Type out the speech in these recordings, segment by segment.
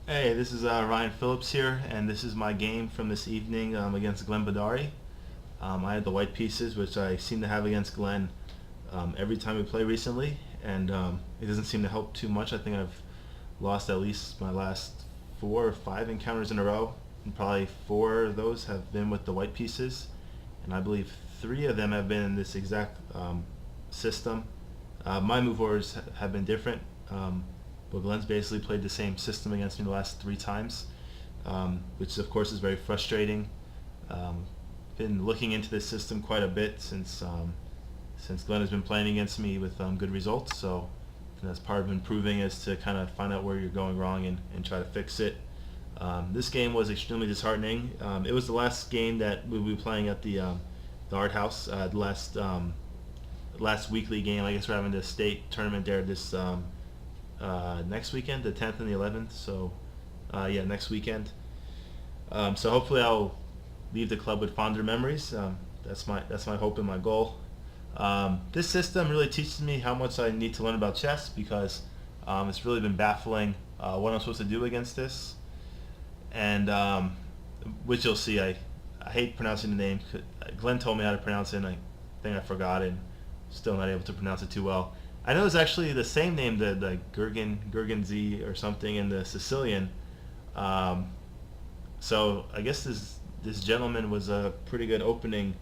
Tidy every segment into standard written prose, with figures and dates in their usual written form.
Hey, this is Ryan Phillips here, and this is my game from this evening against Glenn Bidari. I had the white pieces, which I seem to have against Glenn every time we play recently, and it doesn't seem to help too much. I think I've lost at least my last 4 or 5 encounters in a row, and probably 4 of those have been with the white pieces, and I believe 3 of them have been in this exact system. My move orders have been different. But Glenn's basically played the same system against me the last 3 times, which of course is very frustrating. Um, been looking into this system quite a bit since Glenn has been playing against me with good results. So that's part of improving is to kind of find out where you're going wrong and try to fix it. This game was extremely disheartening. It was the last game that we were playing at the art house. The last weekly game. I guess we're having the state tournament there this next weekend, the 10th and the 11th. So, yeah, next weekend. So hopefully I'll leave the club with fonder memories. That's my hope and my goal. This system really teaches me how much I need to learn about chess because it's really been baffling what I'm supposed to do against this, and which you'll see. I hate pronouncing the name. Glenn told me how to pronounce it, and I think I forgot and still not able to pronounce it too well. I know it's actually the same name, the Gurgen Z or something in the Sicilian. So I guess this gentleman was a pretty good opening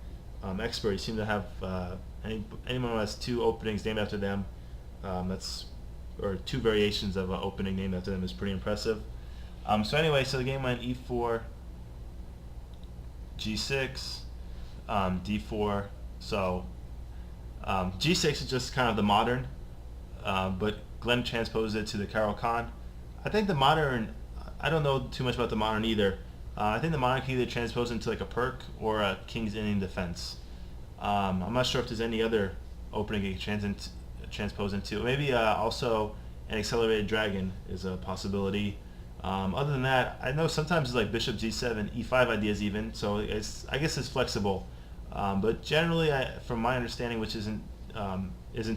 expert. He seemed to have anyone who has 2 openings named after them. Or 2 variations of an opening named after them is pretty impressive. So anyway, so the game went E4, G6, D4. So G6 is just kind of the modern, but Glenn transposed it to the Carol Khan. I think the modern, I don't know too much about the modern either. I think the modern can either transpose into like a perk or a King's Indian defense. I'm not sure if there's any other opening it can transpose into. Maybe also an accelerated dragon is a possibility. Other than that, I know sometimes it's like bishop G7, E5 ideas even, so I guess it's flexible. But generally, from my understanding, which isn't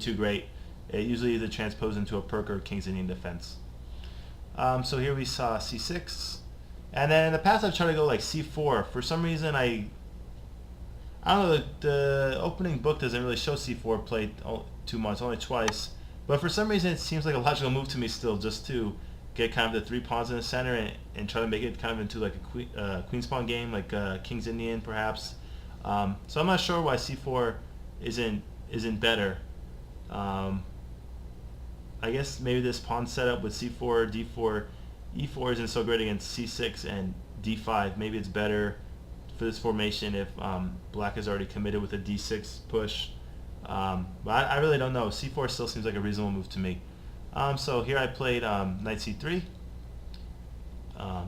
too great, it usually either transposes into a perk or King's Indian defense. So here we saw C6, and then in the past I've tried to go like C4. For some reason, I don't know. The opening book doesn't really show C4 played too much, only twice. But for some reason, it seems like a logical move to me still, just to get kind of the 3 pawns in the center and try to make it kind of into like a queen's pawn game, like King's Indian perhaps. So I'm not sure why C4 isn't better. I guess maybe this pawn setup with C4, D4, E4 isn't so great against C6 and D5. Maybe it's better for this formation if Black is already committed with a D6 push. But I really don't know. C4 still seems like a reasonable move to me. So here I played Knight C3.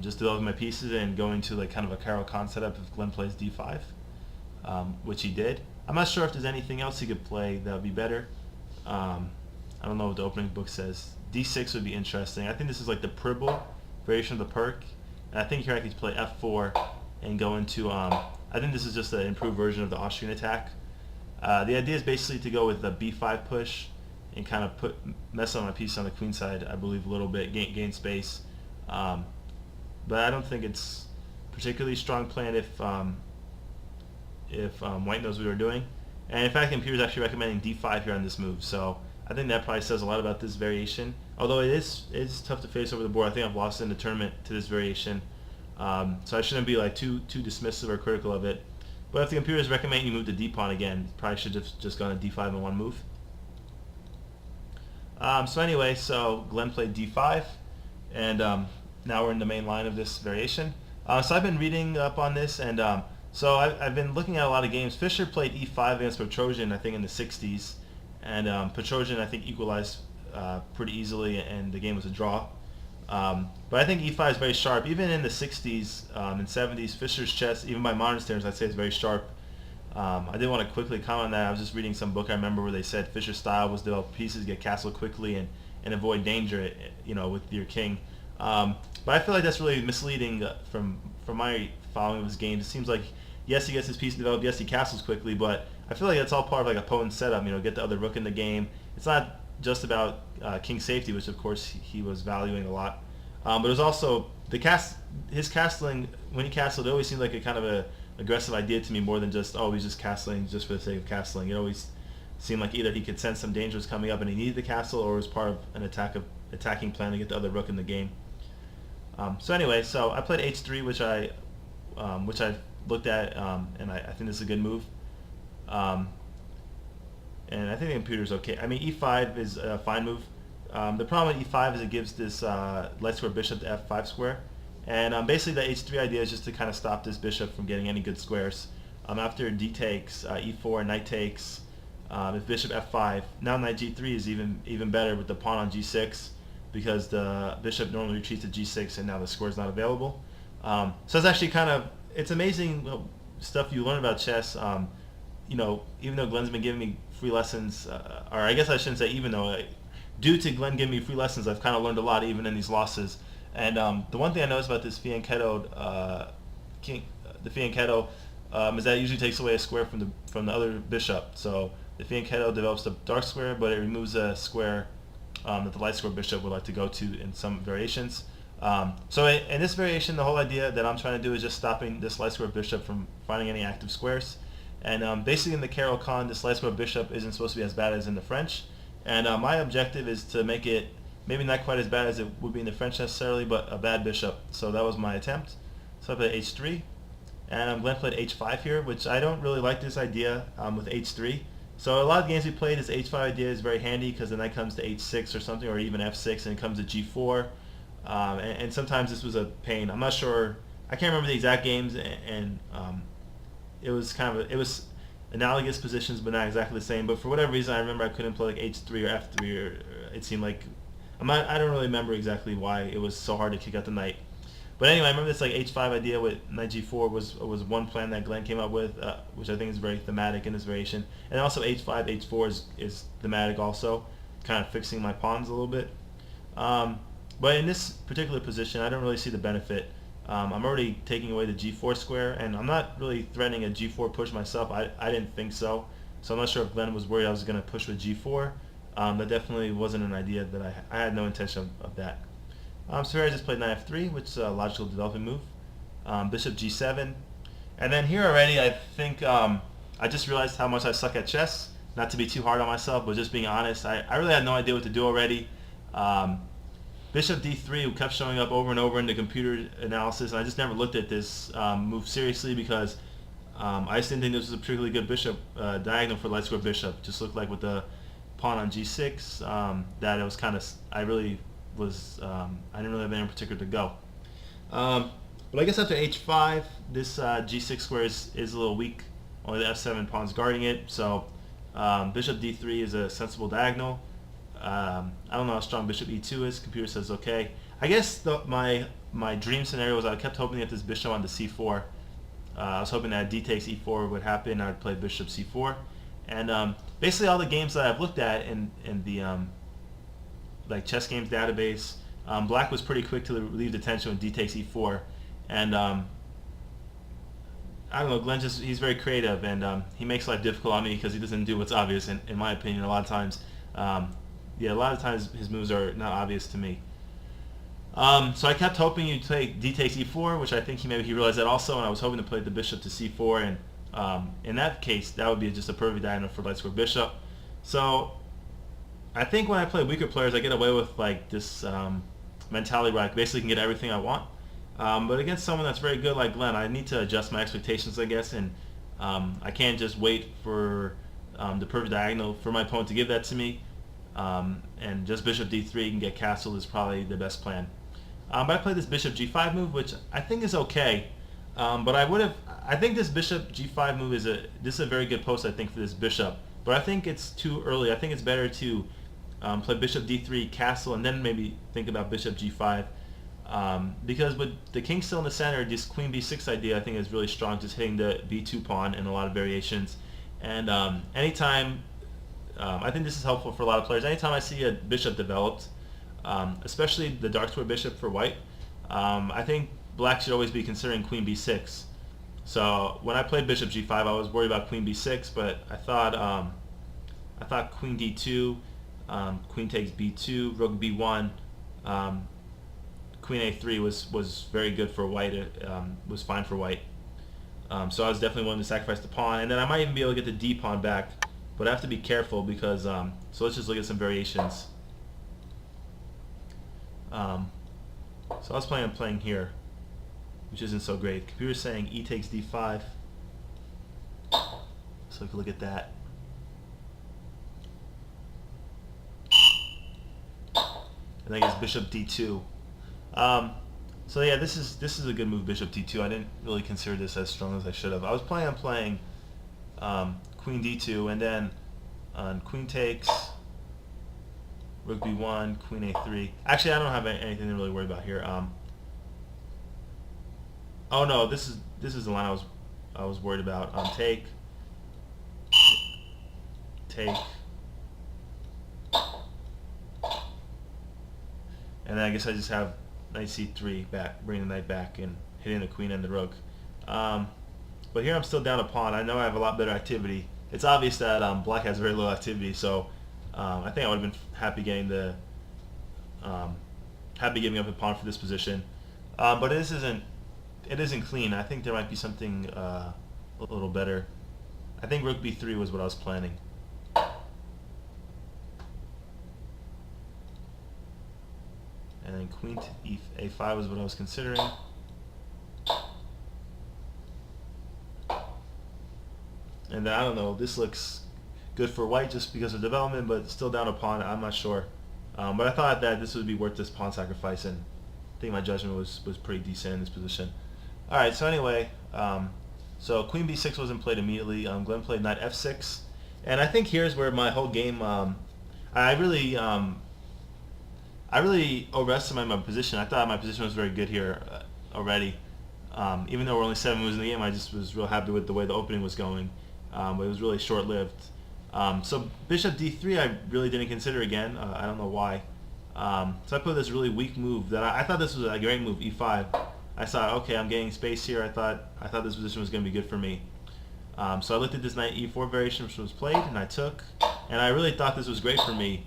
Just developing my pieces and going to like kind of a Carol Khan setup if Glenn plays D5. Which he did. I'm not sure if there's anything else he could play that would be better. I don't know what the opening book says. D6 would be interesting. I think this is like the Pribble variation of the perk. And I think here I could play F4 and go into, I think this is just an improved version of the Austrian attack. The idea is basically to go with the B5 push and kind of mess up my piece on the queen side, I believe, a little bit, gain space. But I don't think it's particularly strong plan if White knows what we're doing. And in fact, the computer is actually recommending D5 here on this move. So I think that probably says a lot about this variation. Although it's tough to face over the board. I think I've lost in the tournament to this variation. So I shouldn't be like too dismissive or critical of it. But if the computer is recommending you move to D-pawn again, probably should have just gone to D5 in one move. So anyway, so Glenn played D5, and now we're in the main line of this variation. So I've been reading up on this, and so I've been looking at a lot of games. Fischer played E5 against Petrosian, I think, in the 60s, and Petrosian, I think, equalized pretty easily, and the game was a draw. But I think E5 is very sharp. Even in the 60s and 70s, Fischer's chess, even by modern standards, I'd say it's very sharp. I did want to quickly comment on that. I was just reading some book I remember where they said Fischer's style was develop pieces, get castled quickly, and avoid danger, with your king. But I feel like that's really misleading from my following of his game. It seems like, yes, he gets his piece developed, yes, he castles quickly, but I feel like that's all part of like a opponent's setup, get the other rook in the game. It's not just about king safety, which of course he was valuing a lot. But it was also his castling when he castled. It always seemed like a kind of a aggressive idea to me more than just he's just castling just for the sake of castling. It always seemed like either he could sense some dangers coming up and he needed the castle, or it was part of an attacking plan to get the other rook in the game. So anyway, so I played h3, which I looked at, and I think this is a good move. And I think the computer's okay. I mean, e5 is a fine move. The problem with e5 is it gives this light square bishop to f5 square. And basically the h3 idea is just to kind of stop this bishop from getting any good squares. After d takes, e4, knight takes, if bishop f5, now knight g3 is even better with the pawn on g6, because the bishop normally retreats to g6 and now the square is not available. So it's actually it's amazing stuff you learn about chess. Even though Glenn's been giving me free lessons, or I guess I shouldn't say even though, due to Glenn giving me free lessons, I've kind of learned a lot even in these losses. And the one thing I noticed about this fianchetto, is that it usually takes away a square from the other bishop. So the fianchetto develops the dark square, but it removes a square that the light square bishop would like to go to in some variations. So in this variation, the whole idea that I'm trying to do is just stopping this light square bishop from finding any active squares. And basically in the Carol Khan, this light square bishop isn't supposed to be as bad as in the French. And my objective is to make it maybe not quite as bad as it would be in the French necessarily, but a bad bishop. So that was my attempt. So I played h3. And Glenn played h5 here, which I don't really like this idea with h3. So a lot of games we played, this h5 idea is very handy because the knight comes to h6 or something, or even f6, and it comes to g4. And sometimes this was a pain. I'm not sure. I can't remember the exact games, and it was analogous positions, but not exactly the same. But for whatever reason, I remember I couldn't play like h3 or f3, or it seemed like I don't really remember exactly why it was so hard to kick out the knight. But anyway, I remember this like h5 idea with knight g4 was one plan that Glenn came up with, which I think is very thematic in this variation. And also h5, h4 is thematic also, kind of fixing my pawns a little bit. But in this particular position, I don't really see the benefit. I'm already taking away the g4 square, and I'm not really threatening a g4 push myself. I didn't think so. So I'm not sure if Glenn was worried I was going to push with g4. That definitely wasn't an idea that I had no intention of that. So here I just played knight f3, which is a logical developing move. Bishop g7. And then here already I think I just realized how much I suck at chess. Not to be too hard on myself, but just being honest. I really had no idea what to do already. Bishop d3 kept showing up over and over in the computer analysis, and I just never looked at this move seriously because I just didn't think this was a particularly good bishop diagonal for light square bishop. Just looked like with the pawn on g6 that it was kind of I didn't really have anywhere particular to go. But I guess after h5, this g6 square is a little weak. Only the f7 pawn's guarding it, so bishop d3 is a sensible diagonal. I don't know how strong bishop e2 is. Computer says okay. I guess my dream scenario was I kept hoping to get this bishop onto c4. I was hoping that d takes e4 would happen. I'd play bishop c4. And basically all the games that I've looked at in the like chess games database, black was pretty quick to relieve the tension when d takes e4. And I don't know, Glenn he's very creative, and he makes life difficult on me because he doesn't do what's obvious in my opinion a lot of times. Yeah, a lot of times his moves are not obvious to me. So I kept hoping you'd take d takes e4, which I think he realized that also, and I was hoping to play the bishop to c4, and in that case that would be just a perfect diagonal for light square bishop. So I think when I play weaker players, I get away with like this mentality where I basically can get everything I want. But against someone that's very good like Glenn, I need to adjust my expectations, I guess, and I can't just wait for the perfect diagonal for my opponent to give that to me. And just bishop d3 and get castled is probably the best plan. But I played this bishop g5 move, which I think is okay. But I think this bishop g5 move is a very good post, I think, for this bishop. But I think it's too early. I think it's better to play bishop d3, castle, and then maybe think about bishop g5. Because with the king still in the center, this queen b6 idea I think is really strong, just hitting the b2 pawn in a lot of variations. And anytime, I think this is helpful for a lot of players. Anytime I see a bishop developed, especially the dark square bishop for white, I think black should always be considering queen b6. So when I played bishop g5, I was worried about queen b6, but I thought queen d2, queen takes b2, rook b1, queen a3 was very good for white. It was fine for white. So I was definitely willing to sacrifice the pawn, and then I might even be able to get the d pawn back, but I have to be careful because. So let's just look at some variations. So I was planning on playing here, which isn't so great. Computer's saying e takes d5. So we can look at that. And I guess bishop d2. So yeah, this is a good move, bishop d2. I didn't really consider this as strong as I should have. I was planning on playing queen d2, and then on queen takes, rook b1, queen a3. Actually, I don't have anything to really worry about here. Oh no, this is the line I was worried about. Take, and then I guess I just have knight c3 back, bringing the knight back and hitting the queen and the rook. But here I'm still down a pawn. I know I have a lot better activity. It's obvious that black has very little activity, so I think I would have been happy getting the giving up a pawn for this position. But this isn't clean. I think there might be something a little better. I think rook b3 was what I was planning. And then queen to a5 was what I was considering. And then, I don't know, this looks good for white just because of development, but still down a pawn. I'm not sure. But I thought that this would be worth this pawn sacrifice, and I think my judgment was pretty decent in this position. Alright, so anyway, so queen b6 wasn't played immediately. Glenn played knight f6. And I think here's where my whole game, I really overestimated my position. I thought my position was very good here already. Even though we're only 7 moves in the game, I just was real happy with the way the opening was going. But it was really short-lived. So bishop d3 I really didn't consider again. I don't know why. So I put this really weak move that I thought this was a great move, e5. I thought, okay, I'm getting space here. I thought this position was going to be good for me. So I looked at this knight e4 variation which was played, and I took. And I really thought this was great for me.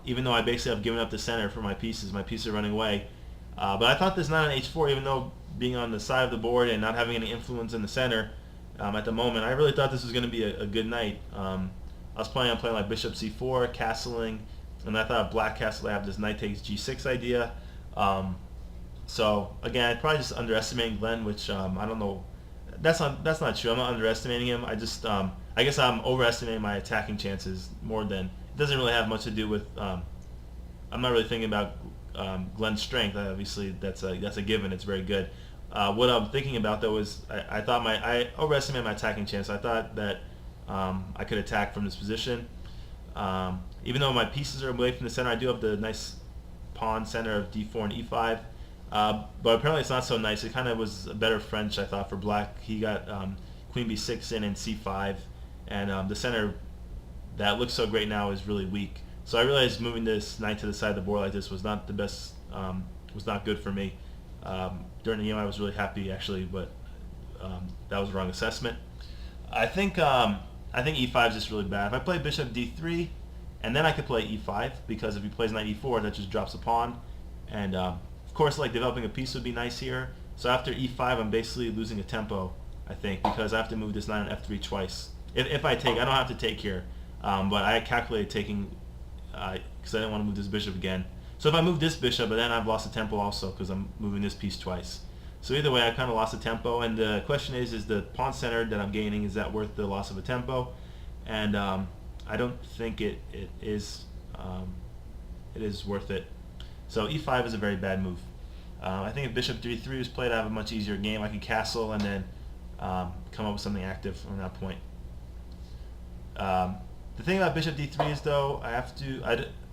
Even though I basically have given up the center for my pieces are running away. But I thought this knight on h4, even though being on the side of the board and not having any influence in the center at the moment, I really thought this was going to be a good knight. I was planning on playing like bishop c4, castling, and I thought black castle, I have this knight takes g6 idea. So again, I probably just underestimating Glenn, which I don't know. That's not true. I'm not underestimating him. I guess I'm overestimating my attacking chances more than. It doesn't really have much to do with. I'm not really thinking about Glenn's strength. Obviously, that's a given. It's very good. What I'm thinking about though is I overestimated my attacking chance. I thought that I could attack from this position. Even though my pieces are away from the center, I do have the nice pawn center of d4 and e5. But apparently it's not so nice. It kind of was a better French, I thought, for black. He got queen b6 in and c5, and the center that looks so great now is really weak. So I realized moving this knight to the side of the board like this was not the best, was not good for me. During the game I was really happy actually, but that was a wrong assessment. I think e5 is just really bad. If I play bishop d3, and then I could play e5, because if he plays knight e4, that just drops a pawn, and of course, like, developing a piece would be nice here. So after e5, I'm basically losing a tempo, I think, because I have to move this knight on f3 twice. If I take, I don't have to take here, but I calculated taking because I didn't want to move this bishop again. So if I move this bishop, but then I've lost the tempo also because I'm moving this piece twice. So either way, I kind of lost the tempo, and the question is the pawn center that I'm gaining, is that worth the loss of a tempo? And I don't think it is worth it. So e5 is a very bad move. I think if bishop d3 was played, I have a much easier game. I can castle and then come up with something active from that point. The thing about bishop d3 is, though,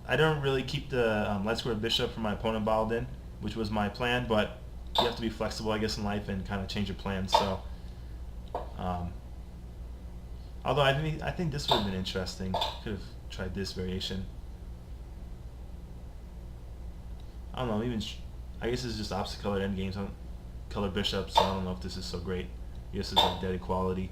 I don't really keep the light square bishop from my opponent bottled in, which was my plan, but you have to be flexible, I guess, in life and kind of change your plans. So, although I think this would have been interesting. Could have tried this variation. I don't know, even I guess it's just opposite colored endgames on colored bishops, so I don't know if this is so great. I guess it's like dead equality.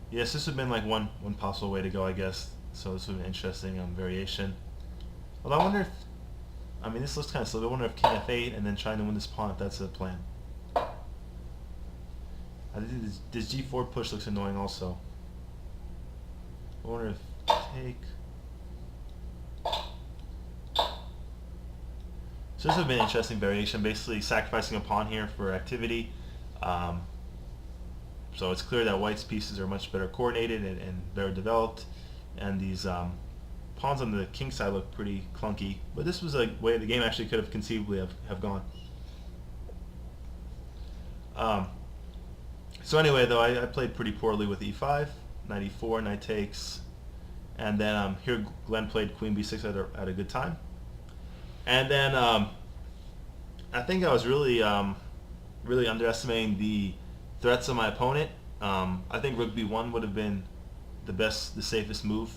Yes, this would have been like one possible way to go, I guess. So this would be an interesting variation. Although I wonder if, I mean, this looks kind of slow. I wonder if king f8 and then trying to win this pawn, if that's the plan. I think this g4 push looks annoying also. I wonder if take. So this would be an interesting variation, basically sacrificing a pawn here for activity. So it's clear that white's pieces are much better coordinated and better developed, and these pawns on the king side look pretty clunky. But this was a way the game actually could have conceivably have gone. So anyway, though, I played pretty poorly with e5, knight e4, knight takes, and then here Glenn played queen b6 at a good time. And then I think I was really underestimating the threats of my opponent. I think rook b1 would have been the safest move.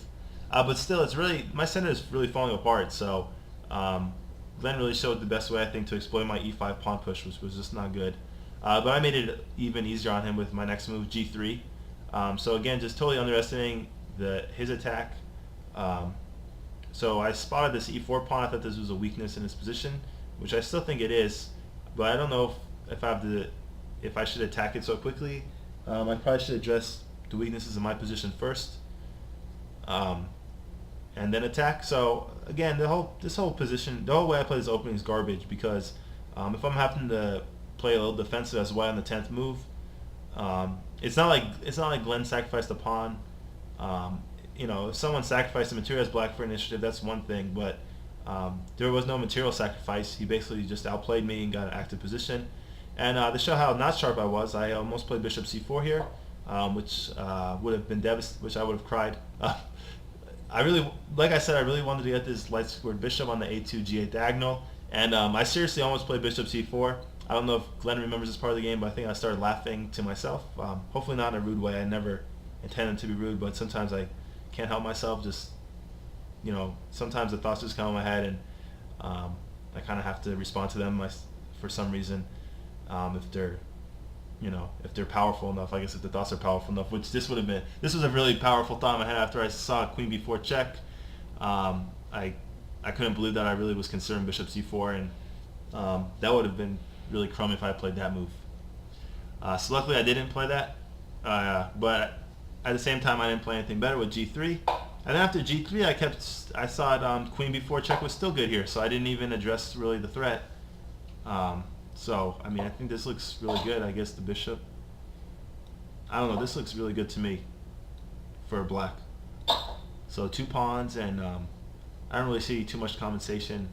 But still, it's really, my center is really falling apart. So Glenn really showed the best way, I think, to exploit my e5 pawn push, which was just not good. But I made it even easier on him with my next move, g3. So again, just totally underestimating his attack. So I spotted this e4 pawn. I thought this was a weakness in his position, which I still think it is. But I don't know if I should attack it so quickly. I probably should address the weaknesses in my position first, and then attack. So again, this whole position, the whole way I play this opening is garbage, because if I'm having to play a little defensive as white on the 10th move, it's not like Glenn sacrificed a pawn. If someone sacrificed the material as black for initiative, that's one thing, but there was no material sacrifice. He basically just outplayed me and got an active position. And to show how not sharp I was, I almost played bishop c4 here, which would have been which I would have cried. Like I said, I really wanted to get this light squared bishop on the a2 g8 diagonal, and I seriously almost played bishop c4. I don't know if Glenn remembers this part of the game, but I think I started laughing to myself. Hopefully not in a rude way. I never intended to be rude, but sometimes I can't help myself. Just, sometimes the thoughts just come in my head, and I kind of have to respond to them for some reason. If they're powerful enough, I guess if the thoughts are powerful enough, which this would have been. This was a really powerful thought in my head after I saw queen b4 check. I couldn't believe that I really was considering bishop c4, and that would have been really crummy if I played that move. So luckily I didn't play that, but at the same time I didn't play anything better with g3. And then after g3 I saw queen b4 check was still good here, so I didn't even address really the threat. So I mean, I think this looks really good. I guess the bishop, I don't know, this looks really good to me for black. So 2 pawns, and I don't really see too much compensation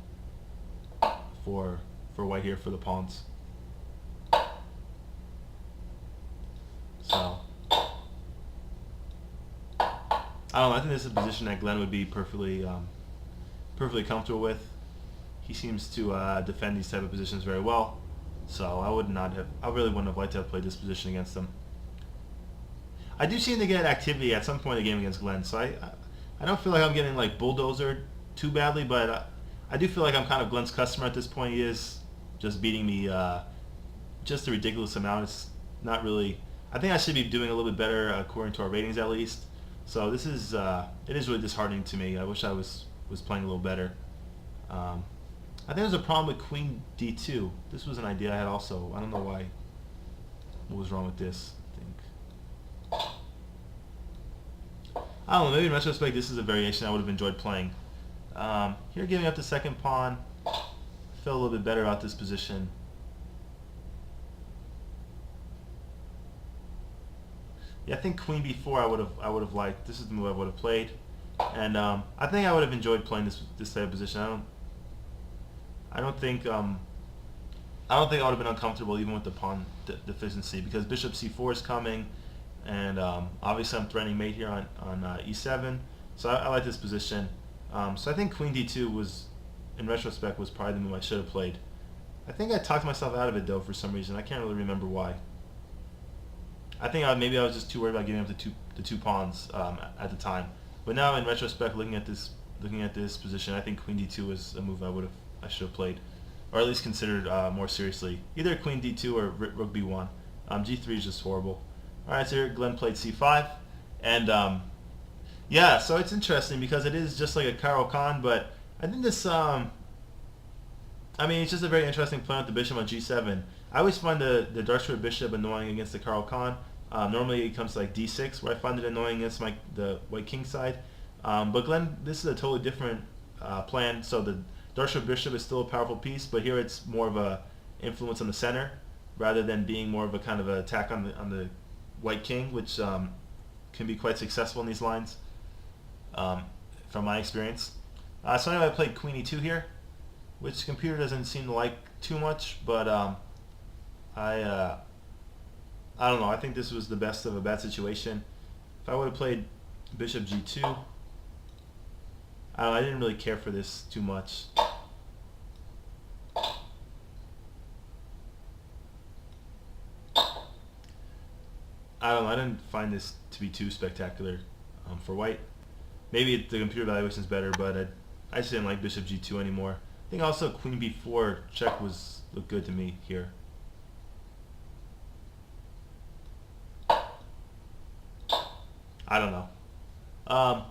for white here for the pawns. So I don't know, I think this is a position that Glenn would be perfectly comfortable with. He seems to defend these type of positions very well. So I really wouldn't have liked to have played this position against him. I do seem to get activity at some point in the game against Glenn, so I don't feel like I'm getting like bulldozered too badly, but I do feel like I'm kind of Glenn's customer at this point. He is just beating me just a ridiculous amount. It's not really. I think I should be doing a little bit better according to our ratings at least. So this is it is really disheartening to me. I wish I was playing a little better. I think there's a problem with queen d2. This was an idea I had also. I don't know why. What was wrong with this? I don't know. Maybe in retrospect, this is a variation I would have enjoyed playing. Here, giving up the second pawn. I feel a little bit better about this position. Yeah, I think queen b4 I would have liked. This is the move I would have played, and I think I would have enjoyed playing this type of position. I don't think I would have been uncomfortable even with the pawn deficiency, because bishop c4 is coming, and obviously I'm threatening mate here on e7. So I like this position. So I think queen d2 was, in retrospect, was probably the move I should have played. I think I talked myself out of it though for some reason. I can't really remember why. I think maybe I was just too worried about giving up the two pawns at the time. But now in retrospect, looking at this position, I think queen d2 was a move I should have played, or at least considered more seriously. Either queen d2 or rook b1. G3 is just horrible. All right, so here Glenn played c5, and Yeah, so it's interesting because it is just like a Carol Khan, but I think this I mean, it's just a very interesting play with the bishop on g7. I always find the dark square bishop annoying against the Carl Khan. Normally it comes to like d6, where I find it annoying against the white king side. But Glenn, this is a totally different plan. So the dark square bishop is still a powerful piece, but here it's more of a influence on the center rather than being more of a kind of an attack on the white king, which can be quite successful in these lines, um, from my experience. So anyway, I played queen e2 here, which the computer doesn't seem to like too much, but I I don't know. I think this was the best of a bad situation. If I would have played bishop g2, I didn't really care for this too much. I don't know. I didn't find this to be too spectacular for white. Maybe the computer evaluation is better, but I just didn't like bishop g2 anymore. I think also queen b4 check looked good to me here. I don't know. Um,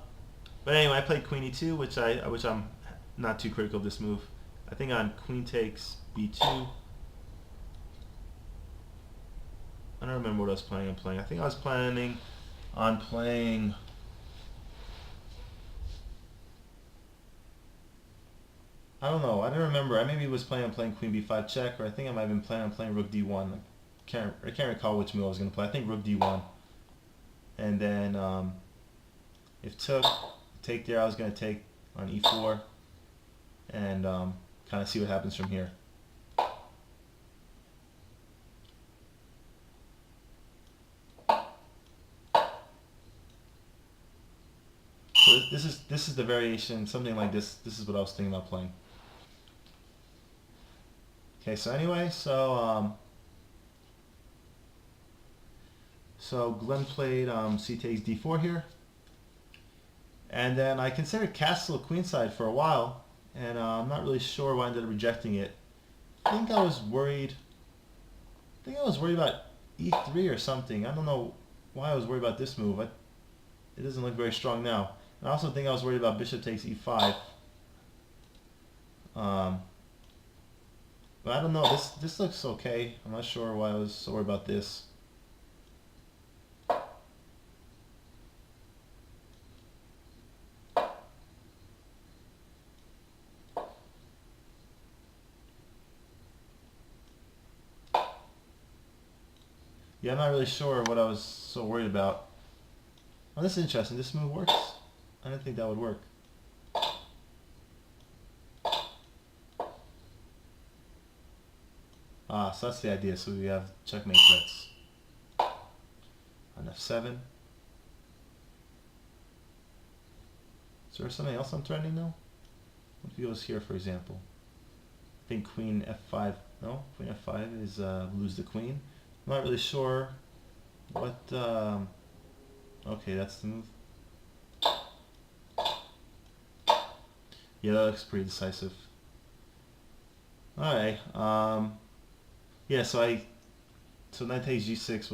but anyway, I played queen e2, which I'm not too critical of this move. I think on queen takes b2. I don't remember what I was planning on playing. I think I was planning on playing. I don't know. I don't remember. I maybe was planning on playing queen b5 check, or I think I might have been planning on playing rook d1. I can't recall which move I was going to play. I think rook d1, and then if took take there, I was going to take on e4, and kind of see what happens from here. So this is the variation, something like this. This is what I was thinking about playing. Okay, so anyway, so Glenn played c takes d4 here, and then I considered castle queenside for a while, and I'm not really sure why I ended up rejecting it. I think I was worried. I think I was worried about e3 or something. I don't know why I was worried about this move. It doesn't look very strong now. And I also think I was worried about bishop takes e5. But I don't know. This looks okay. I'm not sure why I was so worried about this. Yeah, I'm not really sure what I was so worried about. Oh, this is interesting. This move works. I didn't think that would work. Ah, so that's the idea. So we have checkmate threats. On f7. Is there something else I'm threatening now? What if he goes here, for example? I think queen f5. No, queen f5 is lose the queen. I'm not really sure what. Okay, that's the move. Yeah, that looks pretty decisive. All right. Yeah. So knight takes g6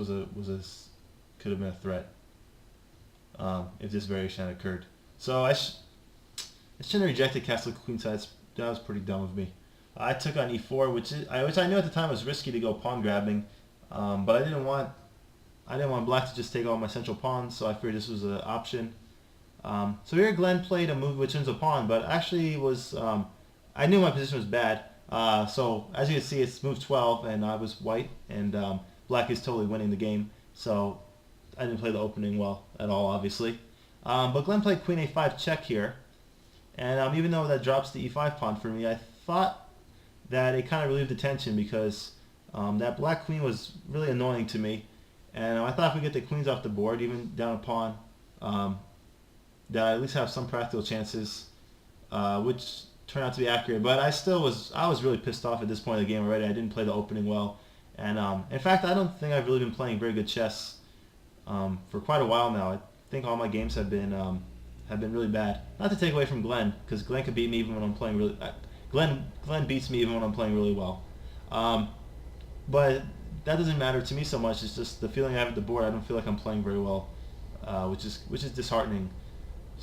could have been a threat if this variation had occurred. So I shouldn't have rejected castle queenside. That was pretty dumb of me. I took on e4, which I knew at the time was risky to go pawn grabbing, but I didn't want black to just take all my central pawns, so I figured this was an option. So here Glenn played a move which ends a pawn, but actually was I knew my position was bad. So as you can see, it's move 12, and I was white, and black is totally winning the game. So I didn't play the opening well at all, obviously. But Glenn played queen a5 check here, and even though that drops the e5 pawn for me, I thought that it kind of relieved the tension because that black queen was really annoying to me, and I thought if we get the queens off the board, even down a pawn, that I at least have some practical chances, which turned out to be accurate. But I was really pissed off at this point of the game already. I didn't play the opening well, and in fact, I don't think I've really been playing very good chess for quite a while now. I think all my games have been really bad. Not to take away from Glenn, because Glenn could beat me even when I'm playing really. Glenn beats me even when I'm playing really well. But that doesn't matter to me so much. It's just the feeling I have at the board. I don't feel like I'm playing very well, which is disheartening.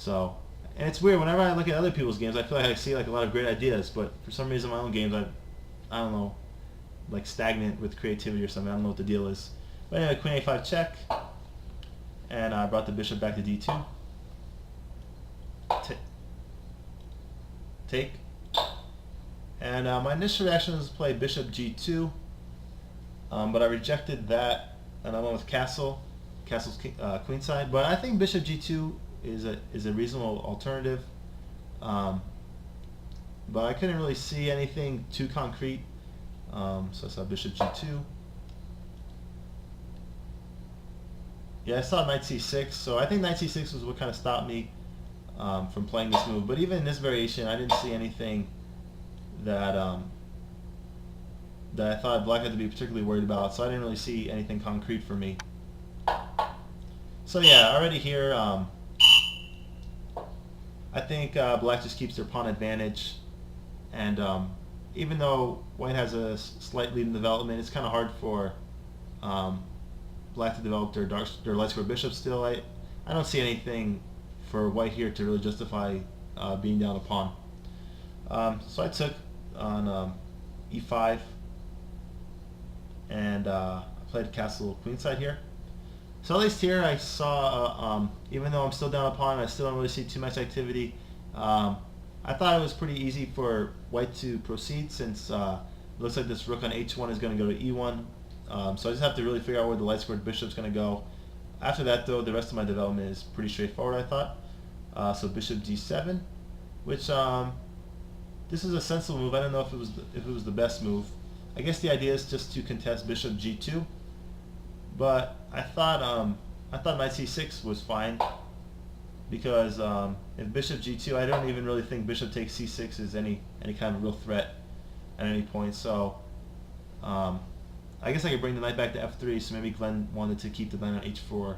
So, and it's weird. Whenever I look at other people's games, I feel like I see like a lot of great ideas, but for some reason, my own games, I don't know, like stagnant with creativity or something. I don't know what the deal is. But anyway, Queen A5 check, and I brought the bishop back to D2. Take. And my initial reaction was to play bishop G2, but I rejected that, and I went with castle. Castle's queenside. But I think bishop G2 is a reasonable alternative. But I couldn't really see anything too concrete. So I saw bishop G2. Yeah, I saw knight C6. So I think knight C6 was what kind of stopped me from playing this move. But even in this variation, I didn't see anything that that I thought black had to be particularly worried about. So I didn't really see anything concrete for me. So yeah, already here, I think black just keeps their pawn advantage, and even though white has a slight lead in development, it's kind of hard for black to develop their light square bishop still. I don't see anything for white here to really justify being down a pawn. So I took on E5, and I played castle queenside here. So at least here I saw, even though I'm still down a pawn, I still don't really see too much activity. I thought it was pretty easy for white to proceed, since it looks like this rook on H1 is going to go to E1. So I just have to really figure out where the light squared bishop is going to go. After that, though, the rest of my development is pretty straightforward, I thought. So bishop G7, which this is a sensible move. I don't know if it was the best move. I guess the idea is just to contest bishop G2. But I thought knight C6 was fine, because if bishop G2, I don't even really think bishop takes C6 is any kind of real threat at any point. So I guess I could bring the knight back to F3. So maybe Glenn wanted to keep the knight on H4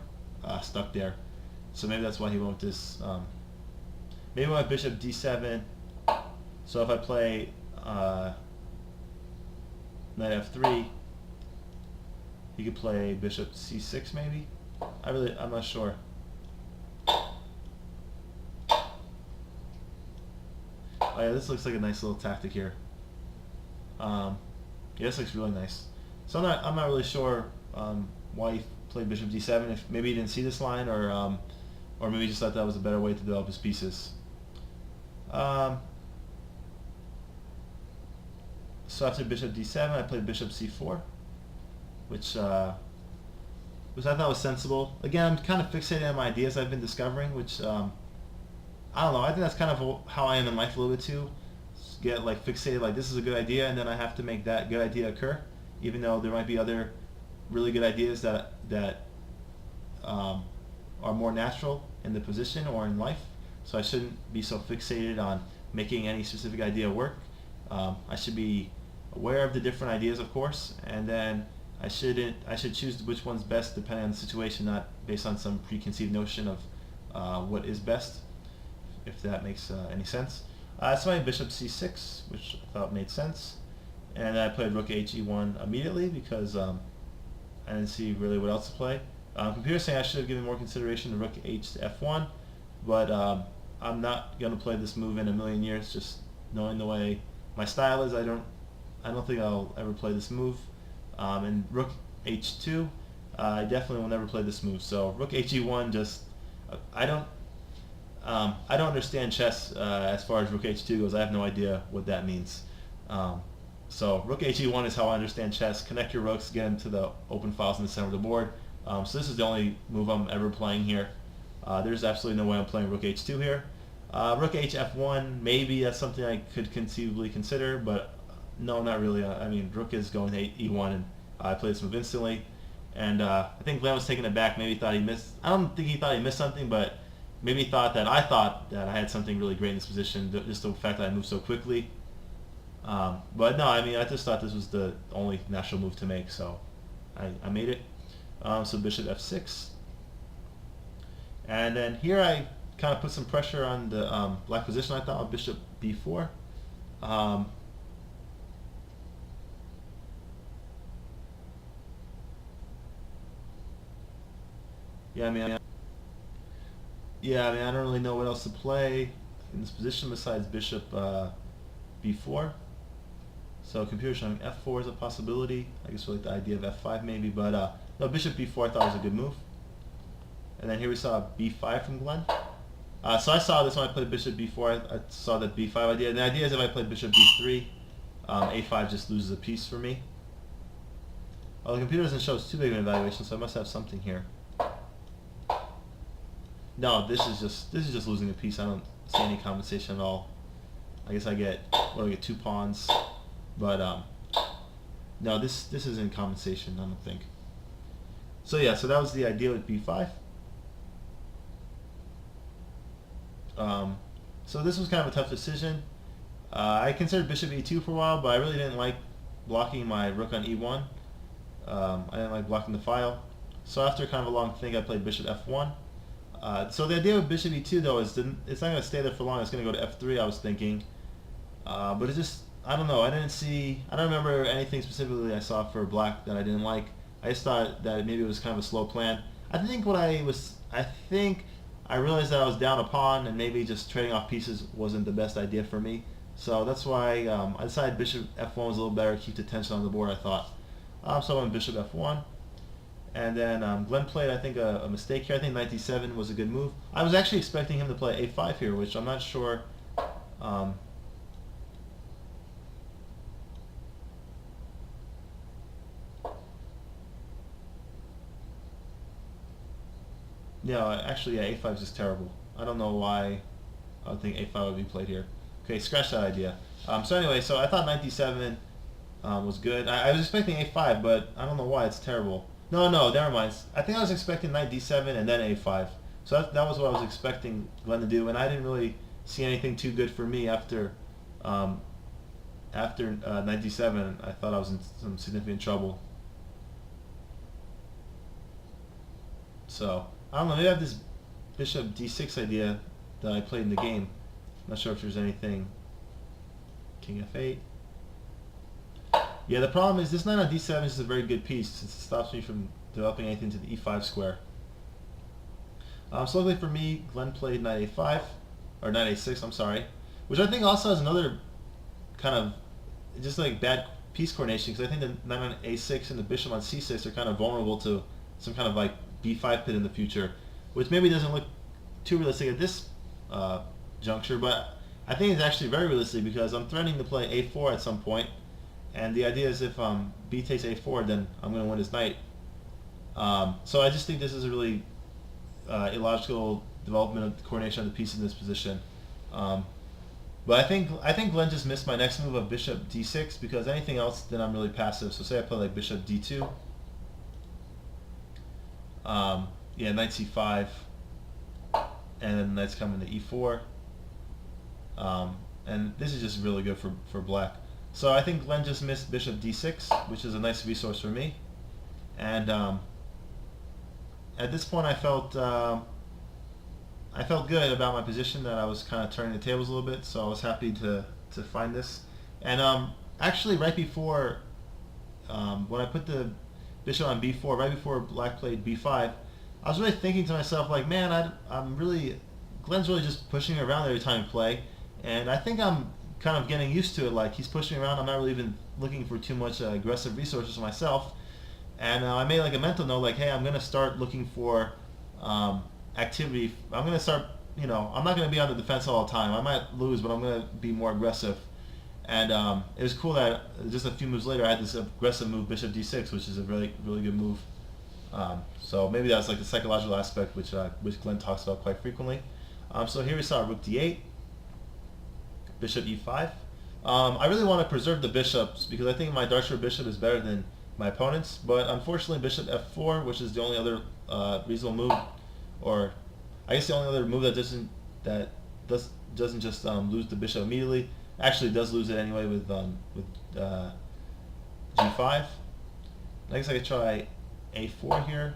stuck there. So maybe that's why he went with this. Maybe I went bishop D7. So if I play knight F3. He could play bishop C6 maybe? I'm not sure. Oh yeah, this looks like a nice little tactic here. Yeah, this looks really nice. So I'm not really sure why he played bishop D7. If maybe he didn't see this line, or maybe he just thought that was a better way to develop his pieces. So after bishop D7, I played bishop C4. Which I thought was sensible. Again, I'm kind of fixated on my ideas I've been discovering, which I don't know. I think that's kind of how I am in life a little bit too. Just get like fixated, like this is a good idea, and then I have to make that good idea occur, even though there might be other really good ideas that are more natural in the position or in life. So I shouldn't be so fixated on making any specific idea work. I should be aware of the different ideas, of course, and then I should choose which one's best depending on the situation, not based on some preconceived notion of what is best, if that makes any sense. So I had bishop C6, which I thought made sense, and I played rook HE1 immediately because I didn't see really what else to play. Computer's saying I should have given more consideration to rook H to F1, but I'm not going to play this move in a million years. Just knowing the way my style is, I don't think I'll ever play this move. And rook H2, I definitely will never play this move. So rook HE1, just I don't understand chess as far as rook H2 goes. I have no idea what that means. So rook HE1 is how I understand chess. Connect your rooks, get into the open files in the center of the board. So this is the only move I'm ever playing here. There's absolutely no way I'm playing rook H2 here. Rook HF1, maybe that's something I could conceivably consider, but no, not really. I mean, rook is going to E1, and I played this move instantly. And I think Glenn was taken aback. Maybe he thought he missed. I don't think he thought he missed something, but maybe he thought that I had something really great in this position. Just the fact that I moved so quickly. But no, I mean, I just thought this was the only natural move to make, so I made it. So bishop F6, and then here I kind of put some pressure on the black position. I thought bishop B4. Yeah, I mean, Yeah, I mean, I don't really know what else to play in this position besides bishop b4. So computer showing f4 is a possibility. I guess we like the idea of f5 maybe, but no, bishop b4 I thought was a good move. And then here we saw b5 from Glenn. So I saw this when I played bishop b4. I saw that b5 idea. And the idea is if I played bishop b3, a5 just loses a piece for me. Well, the computer doesn't show us too big of an evaluation, so I must have something here. No, this is just losing a piece. I don't see any compensation at all. I guess I get, what do I get, 2 pawns, but no, this isn't compensation, I don't think. So yeah, so that was the idea with b5. So this was kind of a tough decision. I considered bishop e2 for a while, but I really didn't like blocking my rook on e1. I didn't like blocking the file. So after kind of a long think, I played bishop f1. So the idea with bishop e2 though is it's not going to stay there for long. It's going to go to f3, I was thinking. But it just, I don't know. I don't remember anything specifically I saw for black that I didn't like. I just thought that maybe it was kind of a slow plan. I think I realized that I was down a pawn and maybe just trading off pieces wasn't the best idea for me. So that's why I decided bishop f1 was a little better, keep the tension on the board, I thought. So I went bishop f1. And then Glenn played, I think, a mistake here. I think knight d7 was a good move. I was actually expecting him to play a5 here, which I'm not sure. Yeah, actually, yeah, a5 is just terrible. I don't know why I would think a5 would be played here. Okay, scratch that idea. So anyway, so I thought knight d7 was good. I was expecting a5, but I don't know why it's terrible. No, never mind. I think I was expecting knight d7 and then a5. So that was what I was expecting Glenn to do, and I didn't really see anything too good for me after knight d7. I thought I was in some significant trouble. So I don't know. Maybe I have this bishop d6 idea that I played in the game. I'm not sure if there's anything. King f8. Yeah, the problem is this knight on d7 is a very good piece since it stops me from developing anything to the e5 square. So luckily for me, Glenn played knight a5, or knight a6, I'm sorry, which I think also has another kind of just like bad piece coordination, because I think the knight on a6 and the bishop on c6 are kind of vulnerable to some kind of like b5 pit in the future, which maybe doesn't look too realistic at this juncture, but I think it's actually very realistic because I'm threatening to play a4 at some point. And the idea is if b takes a4, then I'm going to win his knight. So I just think this is a really illogical development of the coordination of the piece in this position. But I think Glenn just missed my next move of bishop d6 because anything else, then I'm really passive. So say I play like bishop d2. Yeah, knight c5. And then knight's coming to e4. And this is just really good for black. So I think Glenn just missed bishop d6, which is a nice resource for me. And at this point, I felt good about my position, that I was kind of turning the tables a little bit. So I was happy to find this. And actually, right before when I put the bishop on b4, right before black played b5, I was really thinking to myself, like, man, Glenn's really just pushing me around every time we play, and I think I'm kind of getting used to it. Like, he's pushing me around. I'm not really even looking for too much aggressive resources for myself. And I made like a mental note, like, hey, I'm going to start looking for activity. I'm going to start, I'm not going to be on the defense all the time. I might lose, but I'm going to be more aggressive. And it was cool that just a few moves later, I had this aggressive move, bishop d6, which is a really, really good move. So maybe that's like the psychological aspect, which Glenn talks about quite frequently. So here we saw rook d8. Bishop e5. I really want to preserve the bishops because I think my dark bishop is better than my opponent's, but unfortunately bishop f4, which is the only other reasonable move, or I guess the only other move that doesn't just lose the bishop immediately, actually does lose it anyway with g5. I guess I could try a4 here.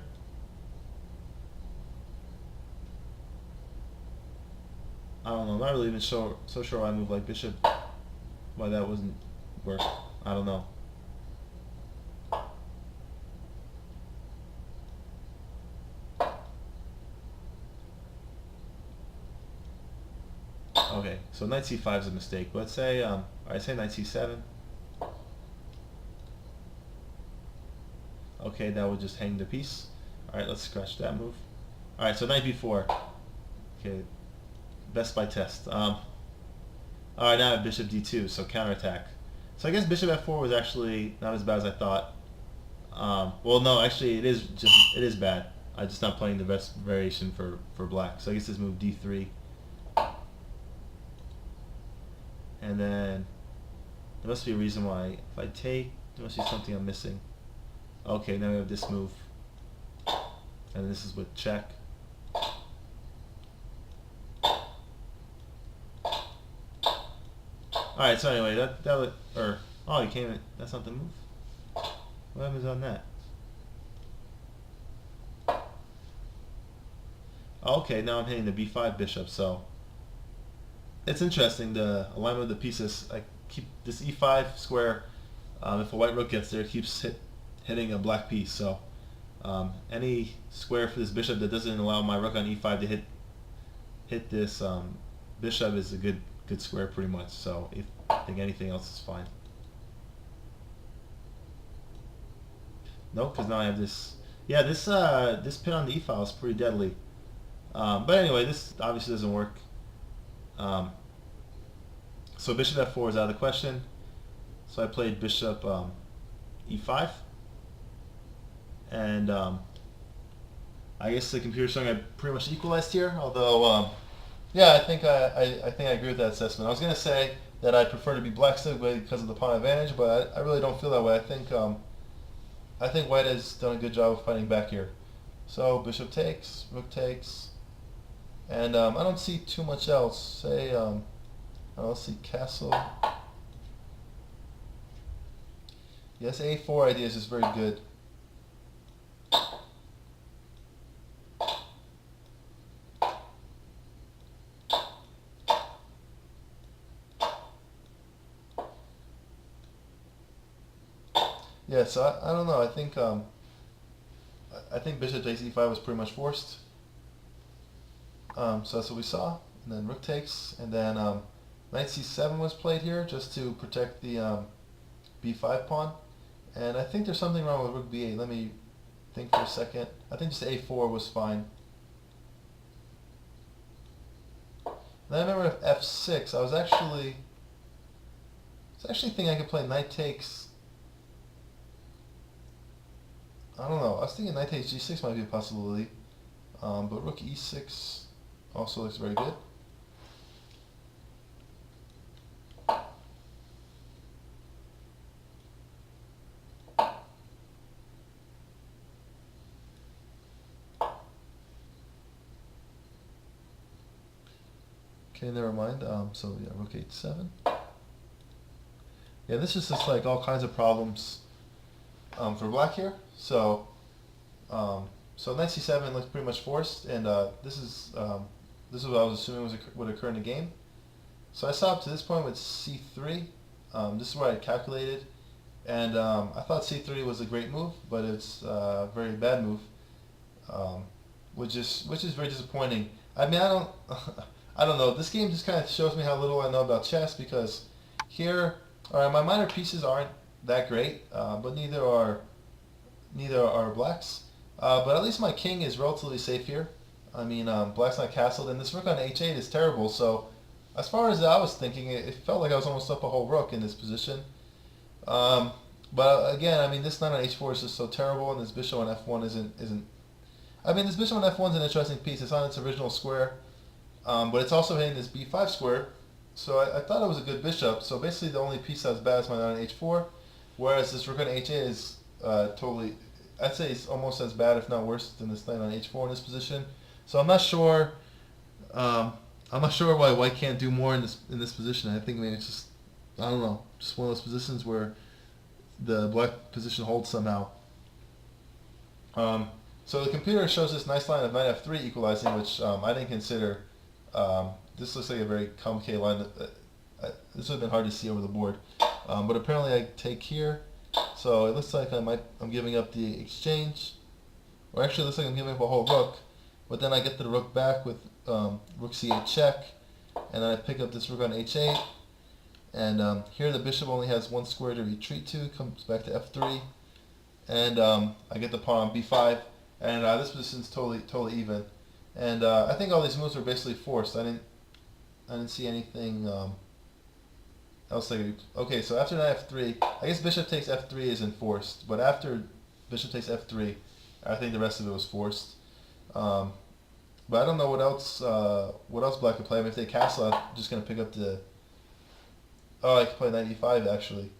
I don't know. I'm not really even so sure why I moved like bishop. Why that wasn't work. I don't know. Okay, so knight c5 is a mistake. Let's say, I say knight c7. Okay, that would just hang the piece. Alright, let's scratch that move. Alright, so knight b4. Okay, best by test. Alright, now I have bishop d2, so counterattack. So I guess bishop f4 was actually not as bad as I thought. Well, no, actually, it is bad. I'm just not playing the best variation for black. So I guess this move d3, and then there must be a reason why. If I take, there must be something I'm missing. Okay, now we have this move, and this is with check. Alright, so anyway, that would, oh, you came in, that's not the move. What happens on that? Okay, now I'm hitting the b5 bishop, so it's interesting, the alignment of the pieces. I keep this e5 square, if a white rook gets there, it keeps hitting a black piece, so any square for this bishop that doesn't allow my rook on e5 to hit this bishop is a good square pretty much, so if I think anything else is fine. Nope, because now I have this. Yeah, this pin on the e-file is pretty deadly. But anyway, this obviously doesn't work. So bishop f4 is out of the question. So I played bishop e5. And I guess the computer's showing I pretty much equalized here, although yeah, I think I agree with that assessment. I was going to say that I prefer to be black still because of the pawn advantage, but I really don't feel that way. I think white has done a good job of fighting back here. So bishop takes, rook takes, and I don't see too much else. Say, I don't see castle. Yes, a4 idea is just very good. Yeah, so I don't know. I think bishop takes e5 was pretty much forced. So that's what we saw. And then rook takes, and then knight c7 was played here just to protect the b5 pawn. And I think there's something wrong with rook b8. Let me think for a second. I think just a4 was fine. Then I remember f6. I was actually thinking I could play knight takes. I don't know. I was thinking knight takes g6 might be a possibility, but rook e6 also looks very good. Okay, never mind. So yeah, rook h7. Yeah, this is just like all kinds of problems for black here. So knight c7 looks pretty much forced, and this is what I was assuming would occur in the game. So I saw up to this point with c3. This is where I calculated, and I thought c3 was a great move, but it's a very bad move, which is very disappointing. I mean, I don't I don't know. This game just kind of shows me how little I know about chess, because here, all right, my minor pieces aren't that great, but neither are black's. But at least my king is relatively safe here. I mean, black's not castled, and this rook on h8 is terrible. So as far as I was thinking, it felt like I was almost up a whole rook in this position. But again, I mean, this knight on h4 is just so terrible, and this bishop on f1 isn't. I mean, this bishop on f1 is an interesting piece. It's on its original square, but it's also hitting this b5 square. So I thought it was a good bishop. So basically, the only piece that's bad is my knight on h4, whereas this rook on h8 is totally. I'd say it's almost as bad, if not worse, than this knight on h4 in this position. So I'm not sure. I'm not sure why white can't do more in this position. I think maybe it's just, I don't know, just one of those positions where the black position holds somehow. So the computer shows this nice line of knight f3 equalizing, which I didn't consider. This looks like a very complicated line. This would have been hard to see over the board, but apparently I take here. So it looks like I'm giving up the exchange, or actually it looks like I'm giving up a whole rook, but then I get the rook back with rook c8 check, and then I pick up this rook on h8, and here the bishop only has one square to retreat to, comes back to f3, and I get the pawn on b5, and this position's totally even, and I think all these moves were basically forced. I didn't see anything else. Okay, so after knight f3, I guess bishop takes f3 isn't forced, but after bishop takes f3, I think the rest of it was forced. But I don't know what else black could play. I mean, if they castle, I'm just gonna pick up the. Oh, I could play knight e5 actually.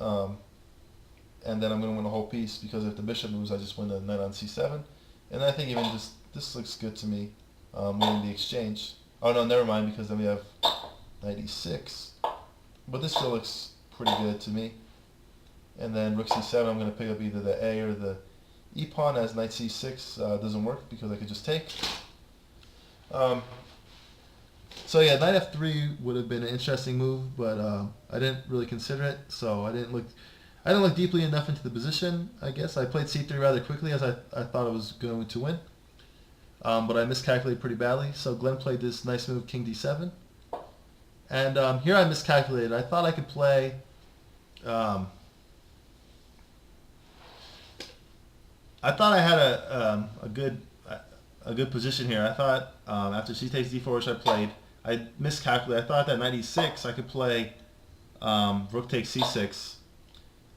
And then I'm gonna win a whole piece because if the bishop moves, I just win the knight on c7. And I think even just this looks good to me, winning the exchange. Oh no, never mind, because then we have knight e6. But this still looks pretty good to me. And then rook c7, I'm gonna pick up either the a or the e pawn, as knight c6 doesn't work because I could just take. So yeah, knight f3 would have been an interesting move, but I didn't really consider it, so I didn't look deeply enough into the position. I guess I played c3 rather quickly, as I thought I was going to win, but I miscalculated pretty badly. So Glenn played this nice move, king d7, and here I miscalculated. I thought I could play. I thought I had a good position here. I thought after c takes d4, which I played, I miscalculated. I thought that knight e6 I could play rook takes c6,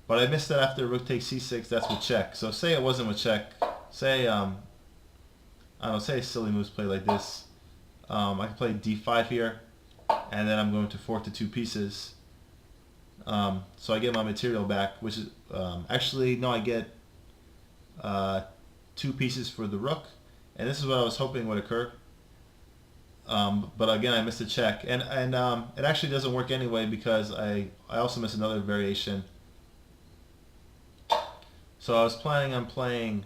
but I missed that after rook takes c6. That's with check. So say it wasn't with check. Say I don't know. Say a silly move's played like this. I could play d5 here, and then I'm going to fork to two pieces. So I get my material back, which is actually no, I get two pieces for the rook, and this is what I was hoping would occur. But again, I missed a check, and it actually doesn't work anyway because I also missed another variation. So I was planning on playing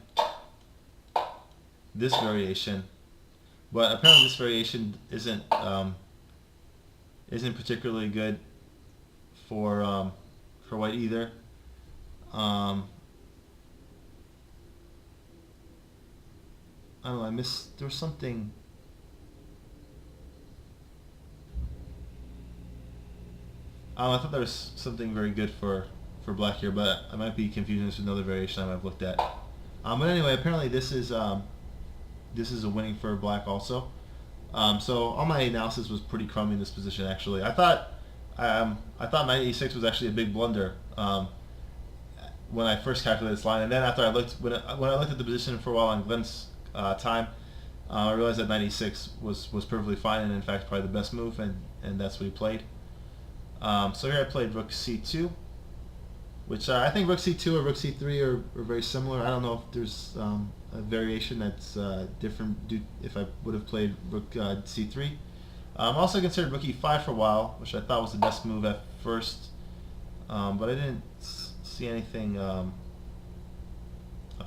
this variation, but apparently this variation isn't particularly good for white either. I don't know, there was something. I thought there was something very good for black here, but I might be confusing this with another variation I might have looked at. But anyway, apparently this is a winning for black also. So all my analysis was pretty crummy in this position actually. I thought knight e6 was actually a big blunder when I first calculated this line, and then after when I looked at the position for a while on Glenn's time, I realized that knight e6 was perfectly fine, and in fact probably the best move, and that's what he played. So here I played rook c2, which I think rook c2 or rook c3 are very similar. I don't know if there's a variation that's different if I would have played rook c3. I also considered rook e5 for a while, which I thought was the best move at first, but I didn't see anything. I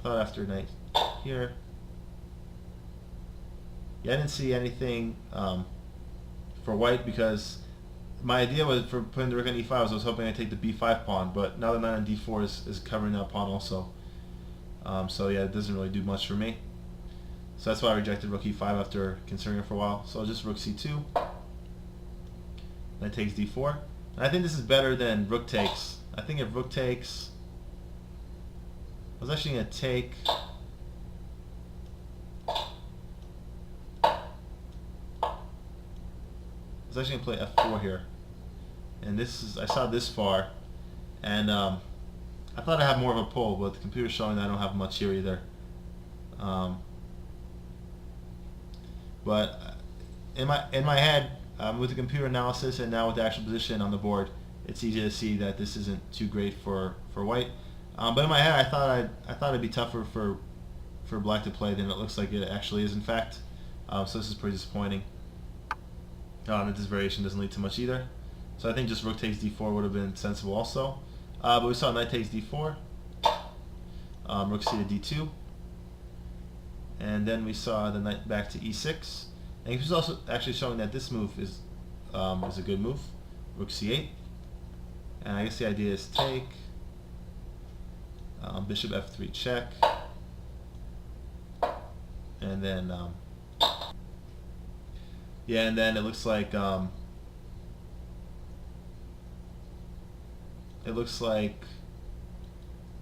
thought after knight here, yeah, I didn't see anything for white, because my idea was for putting the rook on e5 was I was hoping I'd take the b5 pawn, but now the knight on d4 is covering that pawn also. So yeah, it doesn't really do much for me. So that's why I rejected rook e5 after considering it for a while. So just rook c2. Knight takes d4. And I think this is better than rook takes. I think if rook takes, I was actually going to take. I was actually going to play f4 here. And I saw this far, and I thought I had more of a pull, but the computer's showing that I don't have much here either. But in my head, with the computer analysis and now with the actual position on the board, it's easy to see that this isn't too great for white. But in my head, I thought it'd be tougher for black to play than it looks like it actually is. In fact, so this is pretty disappointing. That this variation doesn't lead to much either. So I think just rook takes d4 would have been sensible also. But we saw knight takes d4, rook c to d2, and then we saw the knight back to e6. And he was also actually showing that this move is a good move, rook c8. And I guess the idea is take, bishop f3 check, and then Yeah, and then it looks like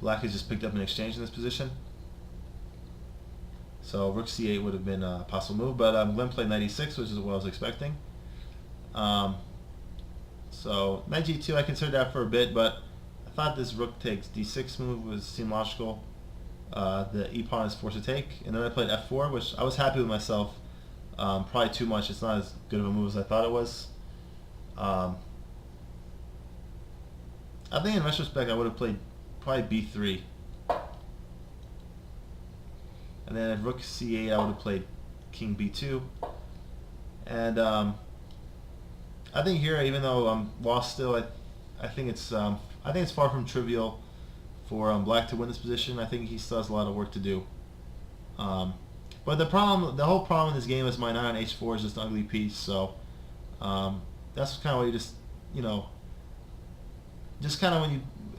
black has just picked up an exchange in this position. So rook c8 would have been a possible move, but Glenn played knight e6, which is what I was expecting. So knight g2, I considered that for a bit, but I thought this rook takes d6 move seemed logical. The e-pawn is forced to take, and then I played f4, which I was happy with myself. Probably too much. It's not as good of a move as I thought it was. I think in retrospect I would have played probably b3. And then at rook c8 I would have played king b2. And I think here, even though I'm lost still, I think it's far from trivial for black to win this position. I think he still has a lot of work to do. But the whole problem in this game is my knight on h4 is just an ugly piece. So that's kind of what you just kind of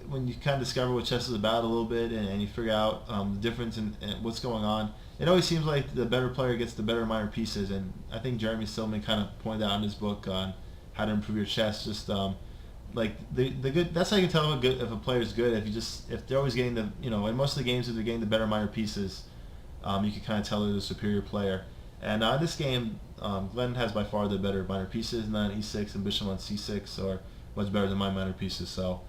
when you kind of discover what chess is about a little bit, and you figure out the difference in what's going on. It always seems like the better player gets the better minor pieces, and I think Jeremy Silman kind of pointed out in his book on how to improve your chess. Just like the good. That's how you can tell if a player is good. If they're always getting in most of the games, if they're getting the better minor pieces, you can kind of tell they're the superior player. And in this game, Glenn has by far the better minor pieces. Knight on e6 and bishop on c6 are much better than my minor pieces. So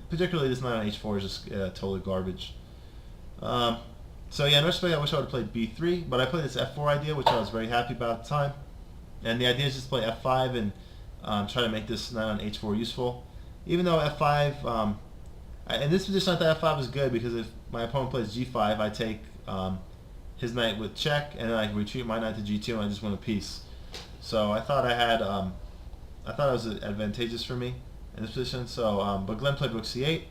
particularly this knight on h4 is just totally garbage. So yeah, in retrospect, I wish I would have played b3, but I played this f4 idea, which I was very happy about at the time. And the idea is just play f5 and try to make this knight on h4 useful. Even though f5, in this position I thought f5 was good, because if my opponent plays g5, I take his knight with check, and then I can retreat my knight to g2, and I just win a piece. So I thought it was advantageous for me in this position. So, but Glenn played rook c8,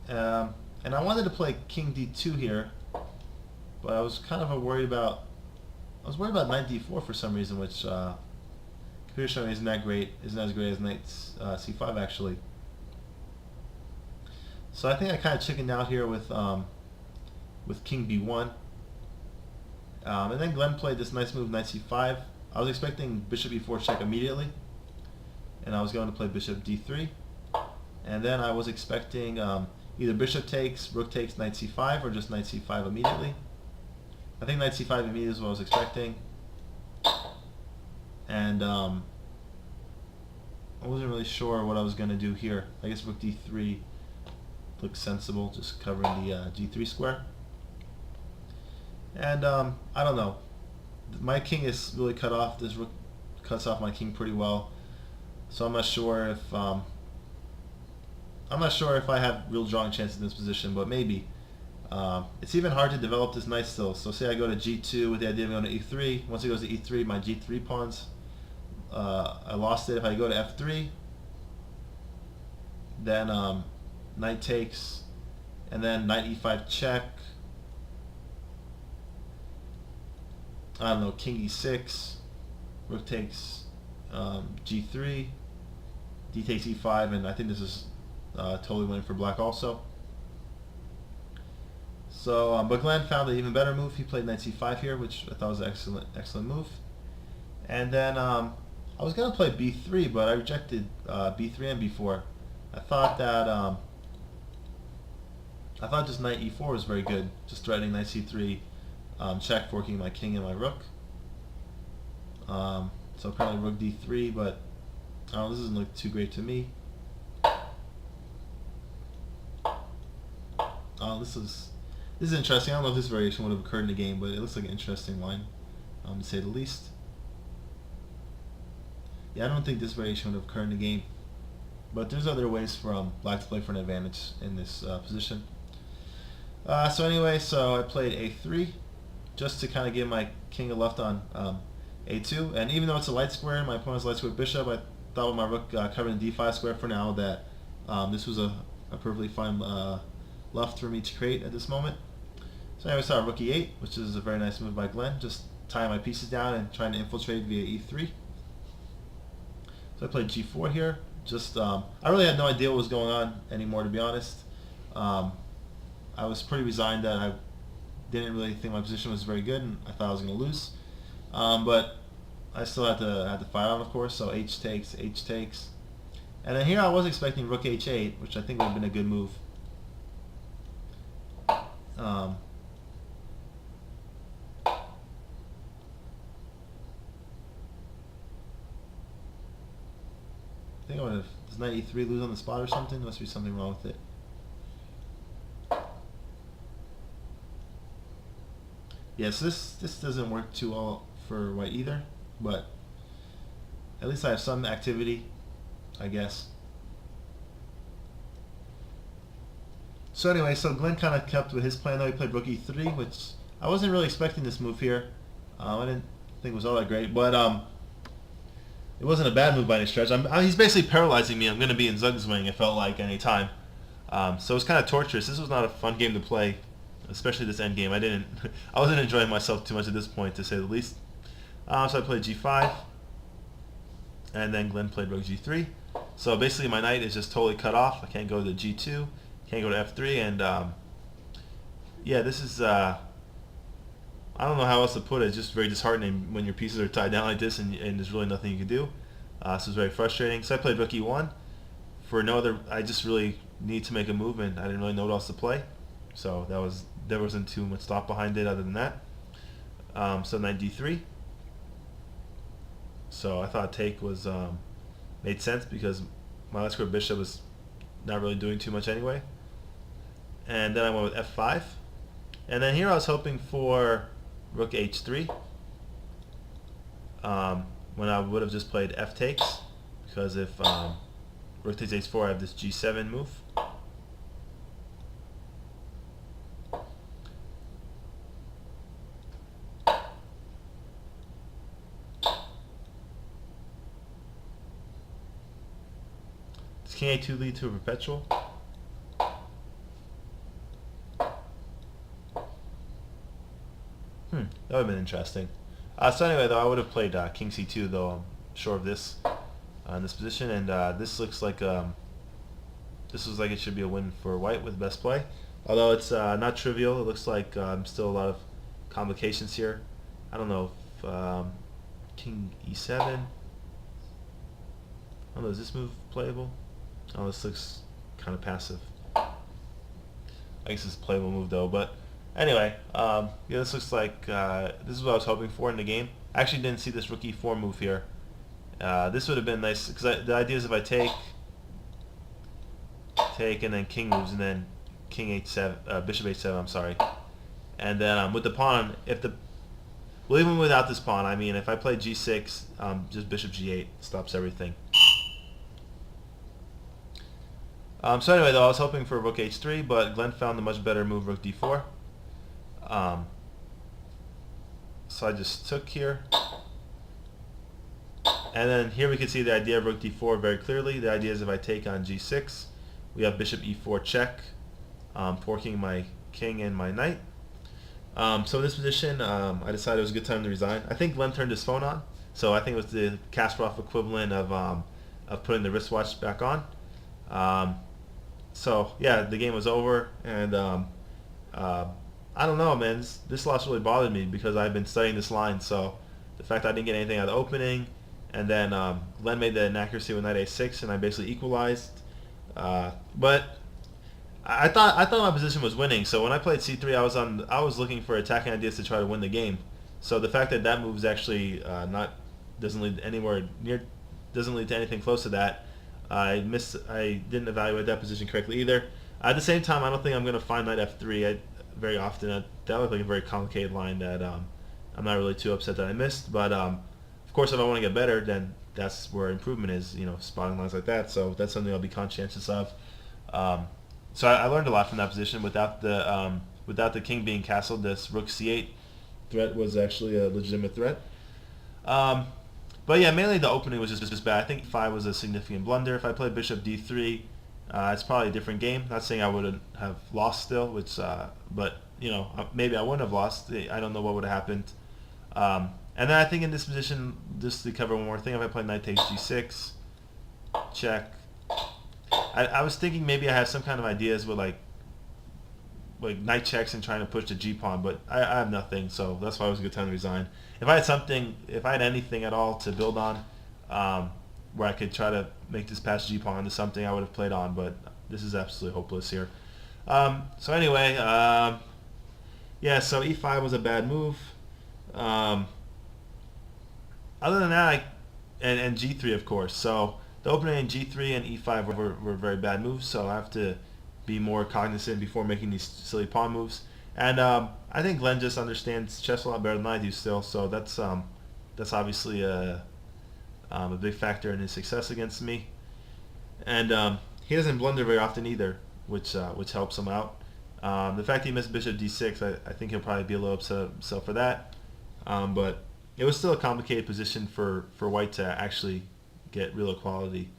and I wanted to play king d2 here, but I was kind of worried about knight d4 for some reason, which computer showing isn't as great as knight c5 actually. So I think I kind of chickened out here with king b1, and then Glenn played this nice move, knight c5. I was expecting bishop e4 check immediately, and I was going to play bishop d3, and then I was expecting either bishop takes, rook takes, knight c5, or just knight c5 immediately. I think knight c5 immediately is what I was expecting, and I wasn't really sure what I was going to do here. I guess rook d3 looks sensible, just covering the g3 square. And I don't know. My king is really cut off. This rook cuts off my king pretty well, so I'm not sure if I have real drawing chances in this position, but maybe. It's even hard to develop this knight still. So say I go to g2 with the idea of going to e3. Once it goes to e3, my g3 pawns, I lost it. If I go to f3, then knight takes, and then knight e5 check. I don't know, king e6, rook takes g3, d takes e5, and I think this is totally winning for black also. So, but Glenn found an even better move. He played knight c5 here, which I thought was an excellent move. And then I was going to play b3, but I rejected b3 and b4. I thought just knight e4 was very good, just threatening knight c3, check, forking my king and my rook. So apparently rook d3, but I don't know, this doesn't look too great to me. This is interesting. I don't know if this variation would have occurred in the game, but it looks like an interesting line, to say the least. Yeah, I don't think this variation would have occurred in the game, but there's other ways for black to play for an advantage in this position. So anyway, so I played a3 just to kind of give my king a left on a2, and even though it's a light square, my opponent's light square bishop, I thought with my rook covering the d5 square for now that this was a perfectly fine left for me to create at this moment. So anyway, I saw rook e8, which is a very nice move by Glenn, just tying my pieces down and trying to infiltrate via e3. So I played g4 here. Just I really had no idea what was going on anymore, to be honest. I was pretty resigned that I didn't really think my position was very good, and I thought I was going to lose. But I still had to fight on, of course. So H takes, and then here I was expecting Rook H8, which I think would have been a good move. Um, I think I would have. Does Knight E3 lose on the spot or something? There must be something wrong with it. Yes, this doesn't work too well for White either, but at least I have some activity, I guess. So anyway, so Glenn kind of kept with his plan though. He played Rook E3, which I wasn't really expecting this move here. I didn't think it was all that great, but it wasn't a bad move by any stretch. He's basically paralyzing me. I'm going to be in Zugzwang, it felt like, any time. So it was kind of torturous. This was not a fun game to play, especially this end game. I wasn't enjoying myself too much at this point, to say the least. So I played G5, and then Glenn played Rook G3. So basically my knight is just totally cut off. I can't go to G2, can't go to F3, and yeah, this is... I don't know how else to put it. It's just very disheartening when your pieces are tied down like this and there's really nothing you can do. So it's very frustrating. So I played Rook E1 for no other. I just really need to make a move, and I didn't really know what else to play. So there wasn't too much thought behind it other than that. So Knight D3. So I thought take was made sense because my last square bishop was not really doing too much anyway. And then I went with F5. And then here I was hoping for Rook H3 when I would have just played F takes, because if Rook takes H4 I have this G7 move. Does King A2 lead to a perpetual? That would have been interesting. So anyway, though, I would have played King C2, though I'm sure of this in this position, and this looks like it should be a win for White with best play. Although it's not trivial, it looks like still a lot of complications here. I don't know if King E7. I don't know, is this move playable? Oh, this looks kind of passive. I guess it's a playable move though, but. Anyway, yeah, this looks like this is what I was hoping for in the game. I actually didn't see this Rook E4 move here. This would have been nice, because the idea is if I take, and then King moves, and then King H7, Bishop H7, I'm sorry. And then with the pawn, well, even without this pawn, I mean, if I play G6, just Bishop G8 stops everything. So anyway, though, I was hoping for Rook H3, but Glenn found the much better move, Rook D4. So I just took here, and then here we can see the idea of Rook D4 very clearly. The idea is if I take on G6, we have Bishop E4 check, forking my king and my knight. So in this position, I decided it was a good time to resign. I think Glenn turned his phone on, so I think it was the Kasparov equivalent of putting the wristwatch back on. So yeah, the game was over, and I don't know, man. This loss really bothered me because I've been studying this line. So the fact that I didn't get anything out of the opening, and then Glenn made the inaccuracy with Knight A6, and I basically equalized. But I thought my position was winning. So when I played C3, I was looking for attacking ideas to try to win the game. So the fact that that move is actually doesn't lead to anything close to that. I didn't evaluate that position correctly either. At the same time, I don't think I'm going to find Knight F3 very often. That looked like a very complicated line that I'm not really too upset that I missed. But of course, if I want to get better, then that's where improvement is. Spotting lines like that. So that's something I'll be conscientious of. So I learned a lot from that position. Without the king being castled, this Rook C8 threat was actually a legitimate threat. But yeah, mainly the opening was just bad. I think 5 was a significant blunder. If I played Bishop D3, it's probably a different game. Not saying I wouldn't have lost still, but maybe I wouldn't have lost. I don't know what would have happened. And then I think in this position, just to cover one more thing, if I play Knight takes G6, check. I was thinking maybe I have some kind of ideas with like like knight checks and trying to push the G pawn, but I have nothing, so that's why it was a good time to resign. If I had something, if I had anything at all to build on, where I could try to make this past G pawn into something, I would have played on, but this is absolutely hopeless here. So anyway, yeah, so E5 was a bad move. Um, Other than that, and G3 of course. So the opening in G3 and E5 were very bad moves. So I have to be more cognizant before making these silly pawn moves. And I think Glenn just understands chess a lot better than I do still. So that's obviously a big factor in his success against me. And he doesn't blunder very often either, which helps him out. The fact that he missed bishop d6, I think he'll probably be a little upset at himself for that. But it was still a complicated position for White to actually get real equality.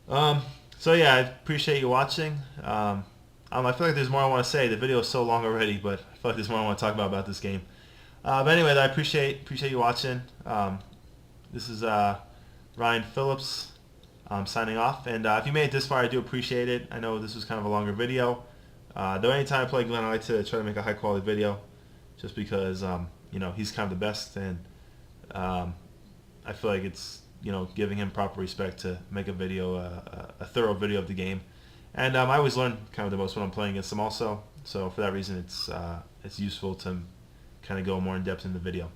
So yeah, I appreciate you watching. I feel like there's more I want to say. The video is so long already, but I feel like there's more I want to talk about this game. But anyway, I appreciate you watching. This is Ryan Phillips signing off. And if you made it this far, I do appreciate it. I know this was kind of a longer video. Though anytime I play Glenn, I like to try to make a high quality video, just because he's kind of the best, and I feel like it's giving him proper respect to make a video, a thorough video of the game. And I always learn kind of the most when I'm playing against him also. So for that reason, it's useful to kind of go more in depth in the video.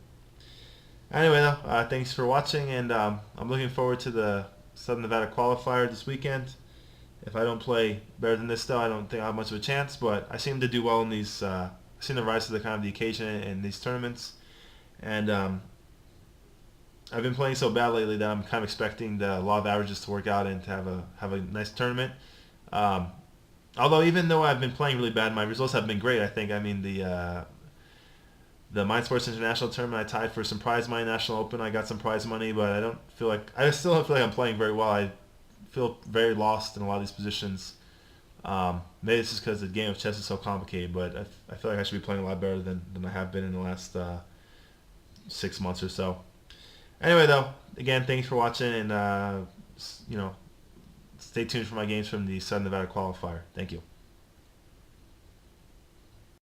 Anyway, though, thanks for watching, and I'm looking forward to the Southern Nevada qualifier this weekend. If I don't play better than this, though, I don't think I have much of a chance. But I seem to do well in these. I seem to rise to the kind of the occasion in these tournaments, and I've been playing so bad lately that I'm kind of expecting the law of averages to work out and to have a nice tournament. Although even though I've been playing really bad, my results have been great. I think. I mean the Mind Sports International tournament, I tied for some prize money. National Open, I got some prize money, but I still don't feel like I'm playing very well. I feel very lost in a lot of these positions. Maybe it's just because the game of chess is so complicated, but I feel like I should be playing a lot better than I have been in the last 6 months or so. Anyway, though, again, thanks for watching, and stay tuned for my games from the Southern Nevada qualifier. Thank you.